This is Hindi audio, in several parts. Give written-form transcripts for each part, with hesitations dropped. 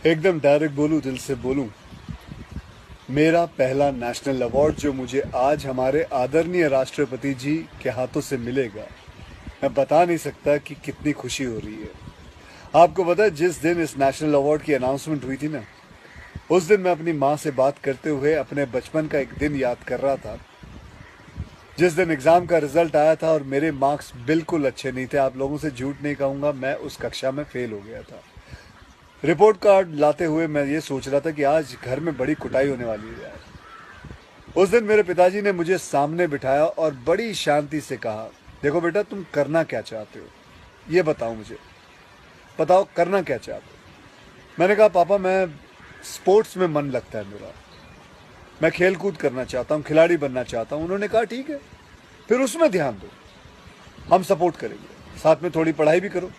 एकदम डायरेक्ट बोलूं, दिल से बोलूं। मेरा पहला नेशनल अवार्ड जो मुझे आज हमारे आदरणीय राष्ट्रपति जी के हाथों से मिलेगा, मैं बता नहीं सकता कि कितनी खुशी हो रही है। आपको पता है, जिस दिन इस नेशनल अवार्ड की अनाउंसमेंट हुई थी ना, उस दिन मैं अपनी माँ से बात करते हुए अपने बचपन का एक दिन याद कर रहा था, जिस दिन एग्जाम का रिजल्ट आया था और मेरे मार्क्स बिल्कुल अच्छे नहीं थे। आप लोगों से झूठ नहीं कहूंगा, मैं उस कक्षा में फेल हो गया था। रिपोर्ट कार्ड लाते हुए मैं ये सोच रहा था कि आज घर में बड़ी कुटाई होने वाली है यार। उस दिन मेरे पिताजी ने मुझे सामने बिठाया और बड़ी शांति से कहा, देखो बेटा, तुम करना क्या चाहते हो, ये बताओ मुझे, बताओ करना क्या चाहते हो। मैंने कहा, पापा मैं स्पोर्ट्स में मन लगता है मेरा, मैं खेल कूद करना चाहता हूँ, खिलाड़ी बनना चाहता हूँ। उन्होंने कहा, ठीक है, फिर उसमें ध्यान दो, हम सपोर्ट करेंगे, साथ में थोड़ी पढ़ाई भी करो।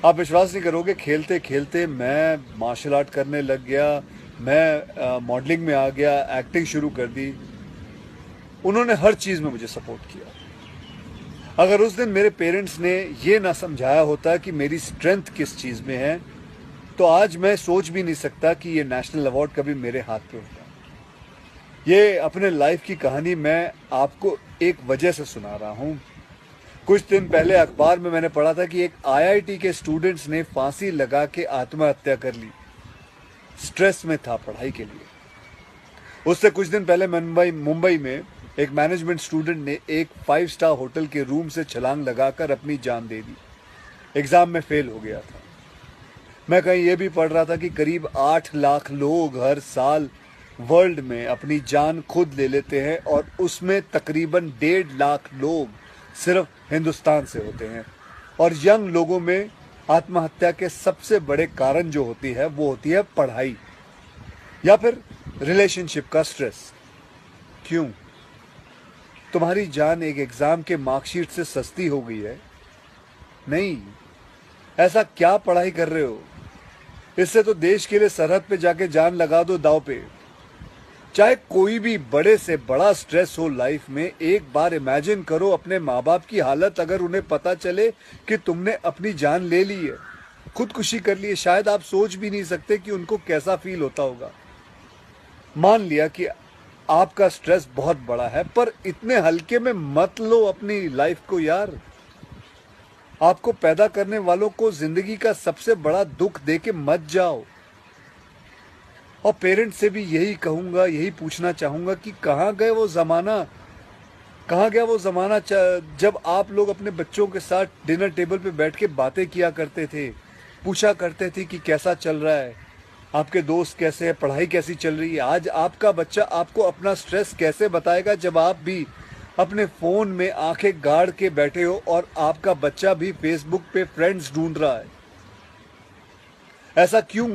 आप विश्वास नहीं करोगे, खेलते खेलते मैं मार्शल आर्ट करने लग गया, मैं मॉडलिंग में आ गया, एक्टिंग शुरू कर दी। उन्होंने हर चीज़ में मुझे सपोर्ट किया। अगर उस दिन मेरे पेरेंट्स ने ये ना समझाया होता कि मेरी स्ट्रेंथ किस चीज़ में है, तो आज मैं सोच भी नहीं सकता कि ये नेशनल अवार्ड कभी मेरे हाथ पे होता। ये अपने लाइफ की कहानी मैं आपको एक वजह से सुना रहा हूँ। कुछ दिन पहले अखबार में मैंने पढ़ा था कि एक आईआईटी के स्टूडेंट्स ने फांसी लगा के आत्महत्या कर ली। स्ट्रेस में था पढ़ाई के लिए। उससे कुछ दिन पहले मुंबई में एक मैनेजमेंट स्टूडेंट ने एक 5 स्टार होटल के रूम से छलांग लगाकर अपनी जान दे दी। एग्जाम में फेल हो गया था। मैं कहीं ये भी पढ़ रहा था कि करीब 8 लाख लोग हर साल वर्ल्ड में अपनी जान खुद ले लेते हैं और उसमें तकरीबन 1.5 लाख लोग सिर्फ हिंदुस्तान से होते हैं। और यंग लोगों में आत्महत्या के सबसे बड़े कारण जो होती है वो होती है पढ़ाई या फिर रिलेशनशिप का स्ट्रेस। क्यों? तुम्हारी जान एक एग्जाम के मार्कशीट से सस्ती हो गई है? नहीं। ऐसा क्या पढ़ाई कर रहे हो? इससे तो देश के लिए सरहद पे जाके जान लगा दो दाव पे। चाहे कोई भी बड़े से बड़ा स्ट्रेस हो लाइफ में, एक बार इमेजिन करो अपने माँ बाप की हालत अगर उन्हें पता चले कि तुमने अपनी जान ले ली है, खुदकुशी कर ली है। शायद आप सोच भी नहीं सकते कि उनको कैसा फील होता होगा। मान लिया कि आपका स्ट्रेस बहुत बड़ा है, पर इतने हल्के में मत लो अपनी लाइफ को यार। आपको पैदा करने वालों को जिंदगी का सबसे बड़ा दुख देके मत जाओ। और पेरेंट्स से भी यही कहूंगा, यही पूछना चाहूंगा कि कहाँ गए वो जमाना, कहाँ गया वो जमाना जब आप लोग अपने बच्चों के साथ डिनर टेबल पे बैठ के बातें किया करते थे, पूछा करते थे कि कैसा चल रहा है, आपके दोस्त कैसे हैं, पढ़ाई कैसी चल रही है। आज आपका बच्चा आपको अपना स्ट्रेस कैसे बताएगा जब आप भी अपने फोन में आंखें गाड़ के बैठे हो और आपका बच्चा भी फेसबुक पे फ्रेंड्स ढूंढ रहा है। ऐसा क्यों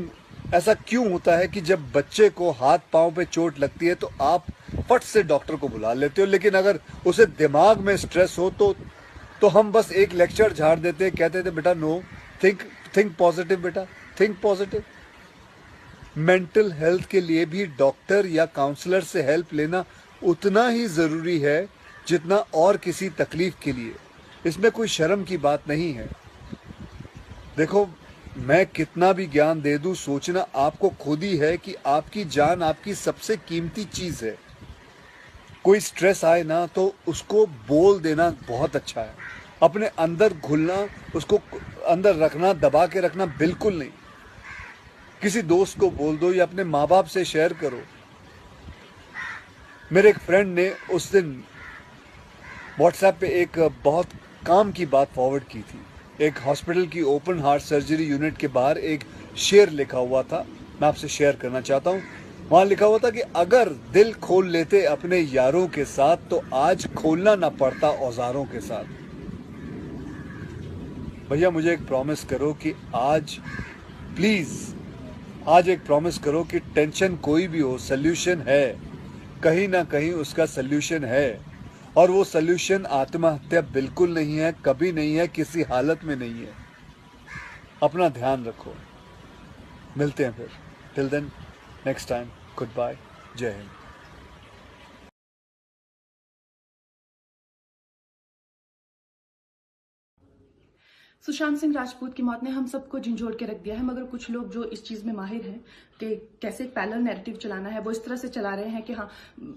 ऐसा क्यों होता है कि जब बच्चे को हाथ पांव पे चोट लगती है तो आप फट से डॉक्टर को बुला लेते हो, लेकिन अगर उसे दिमाग में स्ट्रेस हो तो हम बस एक लेक्चर झाड़ देते, कहते थे बेटा नो, थिंक पॉजिटिव बेटा, थिंक पॉजिटिव। मेंटल हेल्थ के लिए भी डॉक्टर या काउंसलर से हेल्प लेना उतना ही जरूरी है जितना और किसी तकलीफ के लिए। इसमें कोई शर्म की बात नहीं है। देखो, मैं कितना भी ज्ञान दे दूं, सोचना आपको खुद ही है कि आपकी जान आपकी सबसे कीमती चीज है। कोई स्ट्रेस आए ना तो उसको बोल देना बहुत अच्छा है। अपने अंदर घुलना, उसको अंदर रखना, दबा के रखना बिल्कुल नहीं। किसी दोस्त को बोल दो या अपने माँ बाप से शेयर करो। मेरे एक फ्रेंड ने उस दिन व्हाट्सएप पे एक बहुत काम की बात फॉरवर्ड की थी। एक हॉस्पिटल की ओपन हार्ट सर्जरी यूनिट के बाहर एक शेर लिखा हुआ था, मैं आपसे शेयर करना चाहता हूँ। वहां लिखा हुआ था कि अगर दिल खोल लेते अपने यारों के साथ तो आज खोलना ना पड़ता औजारों के साथ। भैया मुझे एक प्रॉमिस करो कि आज, प्लीज आज एक प्रॉमिस करो कि टेंशन कोई भी हो, सोल्यूशन है, कहीं ना कहीं उसका सोल्यूशन है। और वो सोल्यूशन आत्महत्या बिल्कुल नहीं है, कभी नहीं है, किसी हालत में नहीं है। अपना ध्यान रखो। मिलते हैं फिर। Till then, next time, good bye, Jai Hind. Sushant Singh Rajput की मौत ने हम सबको झंझोड़ के रख दिया है, मगर कुछ लोग जो इस चीज में माहिर हैं कि कैसे एक पैरेलल नैरेटिव चलाना है, वो इस तरह से चला रहे हैं कि हाँ,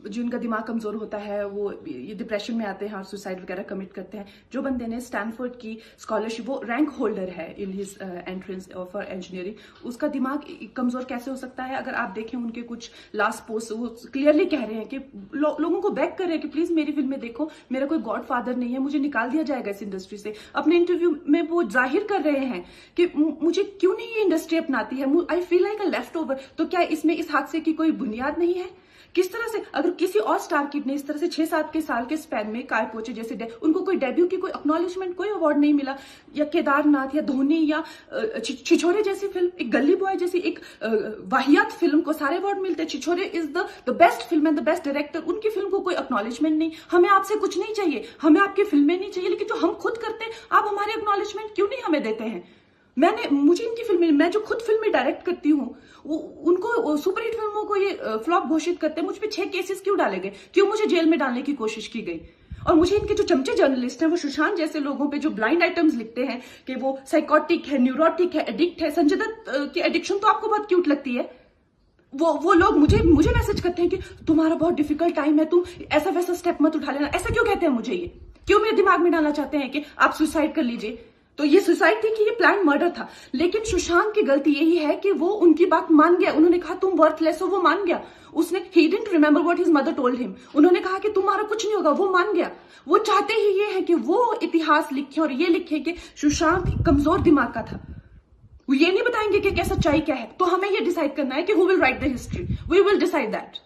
जिनका दिमाग कमजोर होता है वो ये डिप्रेशन में आते हैं और सुसाइड वगैरह कमिट करते हैं। जो बंदे ने स्टैनफोर्ड की स्कॉलरशिप, वो रैंक होल्डर है in his entrance for engineering, उसका दिमाग कमजोर कैसे हो सकता है? अगर आप देखें उनके कुछ लास्ट पोस्ट, वो क्लियरली कह रहे हैं कि लोगों को बैक कर रहे हैं कि प्लीज मेरी फिल्में देखो, मेरा कोई गॉड फादर नहीं है, मुझे निकाल दिया जाएगा इस इंडस्ट्री से। अपने इंटरव्यू में वो जाहिर कर रहे हैं कि मुझे क्यों नहीं ये इंडस्ट्री अपनाती है, I feel like a left over. तो क्या इसमें इस हादसे की कोई बुनियाद नहीं है? किस तरह से अगर किसी और स्टार किड ने इस तरह से 6-7 के साल के स्पैन में काय पोचे जैसे उनको कोई डेब्यू की कोई एक्नॉलेजमेंट, कोई अवार्ड नहीं मिला, या केदारनाथ या धोनी या छिछोरे जैसी फिल्म, एक गली बॉय जैसी एक वाहियात फिल्म को सारे अवार्ड मिलते, Chhichhore is the best film and the best director, उनकी फिल्म को कोई एक्नॉलेजमेंट नहीं। हमें आपसे कुछ नहीं चाहिए, हमें आपकी फिल्में नहीं चाहिए, लेकिन जो हम खुद करते हैं आप हमारे एक्नॉलेजमेंट क्यों नहीं हमें देते हैं? मुझे इनकी फिल्में, मैं जो खुद फिल्में डायरेक्ट करती हूँ, उनको सुपरहिट फिल्मों को ये फ्लॉप घोषित करते हैं। मुझ पे 6 केसेस क्यों डाले गए? क्यों मुझे जेल में डालने की कोशिश की गई? और मुझे इनके जो चमचे जर्नलिस्ट हैं, वो सुशांत जैसे लोगों पे जो ब्लाइंड आइटम्स लिखते हैं कि वो साइकोटिक है, न्यूरोटिक है, एडिक्ट है। संजय दत्त की एडिक्शन तो आपको बहुत क्यूट लगती है। वो लोग मुझे मैसेज करते हैं कि तुम्हारा बहुत डिफिकल्ट टाइम है, तुम ऐसा वैसा स्टेप मत उठा लेना। ऐसा क्यों कहते हैं मुझे? ये क्यों मेरे दिमाग में डालना चाहते हैं कि आप सुसाइड कर लीजिए? तो ये सुसाइड थी कि ये प्लान मर्डर था? लेकिन सुशांत की गलती यही है कि वो उनकी बात मान गया। उन्होंने कहा तुम वर्थलेस हो, वो मान गया। उसने he didn't remember what his mother told him. उन्होंने कहा कि तुम्हारा कुछ नहीं होगा, वो मान गया। वो चाहते ही ये है कि वो इतिहास लिखे और ये लिखे कि सुशांत कमजोर दिमाग का था। वो ये नहीं बताएंगे कि क्या सच्चाई क्या है। तो हमें ये डिसाइड करना है कि who will write the history, we will decide that.